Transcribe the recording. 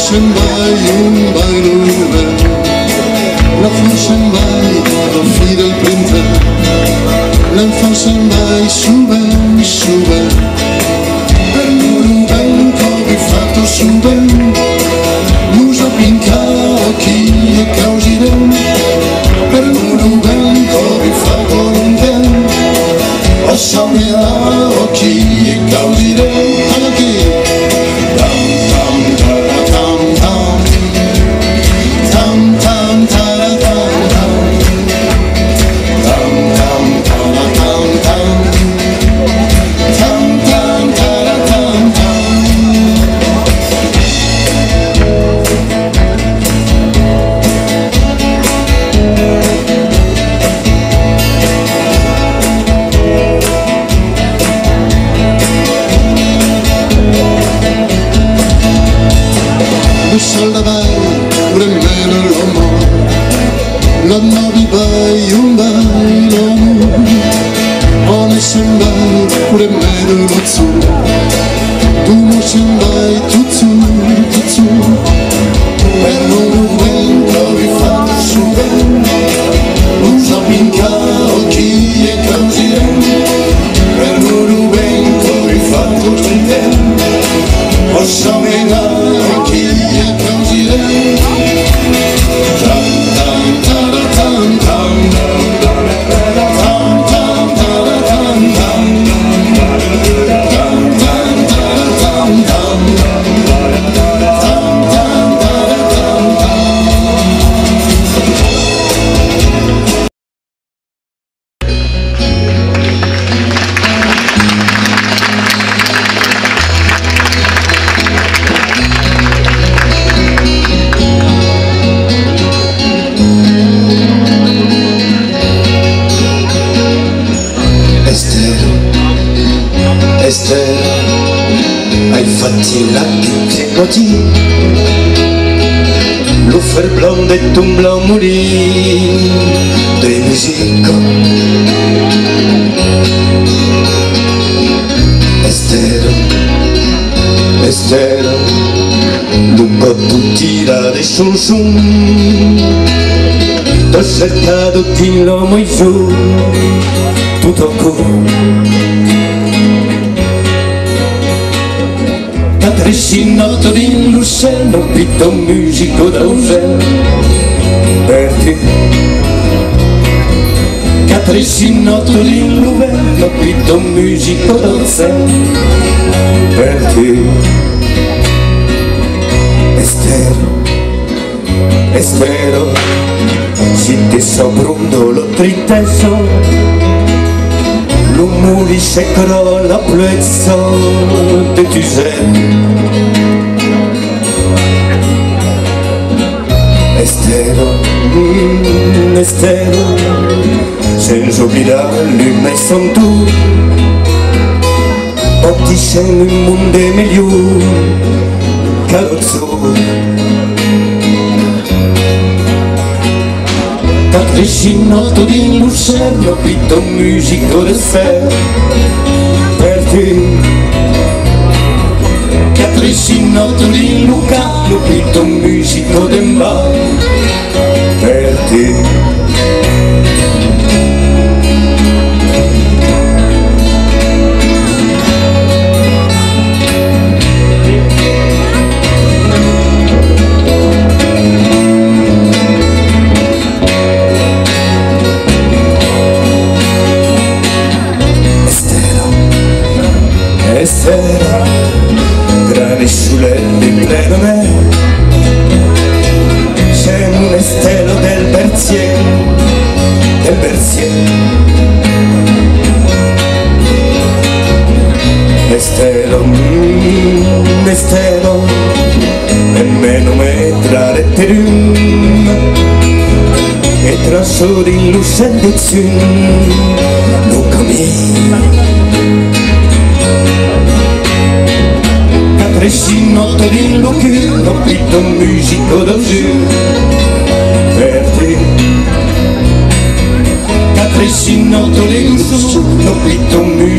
facem vai un bailube, la facem vai la fi del printemps, la facem vai sube, sube, per un ben che vi fatto sube, musa pinca occhi e causirem, per un ben che vi fatto un ben, o sommerà occhi e causirem, anche l'anno di vai un bailo, one sem vai pure me lo zu, tu mo sem vai tu zu, per un vento vi fa su non so pinca occhi e causirem, per un vento vi fa con te, posso menare occhi e causirem. Hai fatti lacchi e così l'uffer blonde e un blau morì di musica Estero lungo tu tira di sun t'ho cercato di l'uomo in giù tutto Trescinotto di Lucello, pitto un musico da uccello per te. Trescinotto di Lucello, pitto un musico da uccello per te. Espero, si ti soprundolo triteso, l'umuri se crolla plezzo de tu sais. Estero, senza oblidare l'ume son tu, o ti sei un mondo migliore, carrozzo. Trescinotto di Lucerno, pitto un musico del ferro per te. Trescinotto di Lucano, pitto un musico del mare per te. Grani sulle in pleno me, c'è un estero del Berzier, Estero, nemmeno metra letterum, e trasciò in luce di zun, non cammina. Trescinotto di Lucchino, pitto un musico da giù per te. Trescinotto di Lucchino, pitto un musico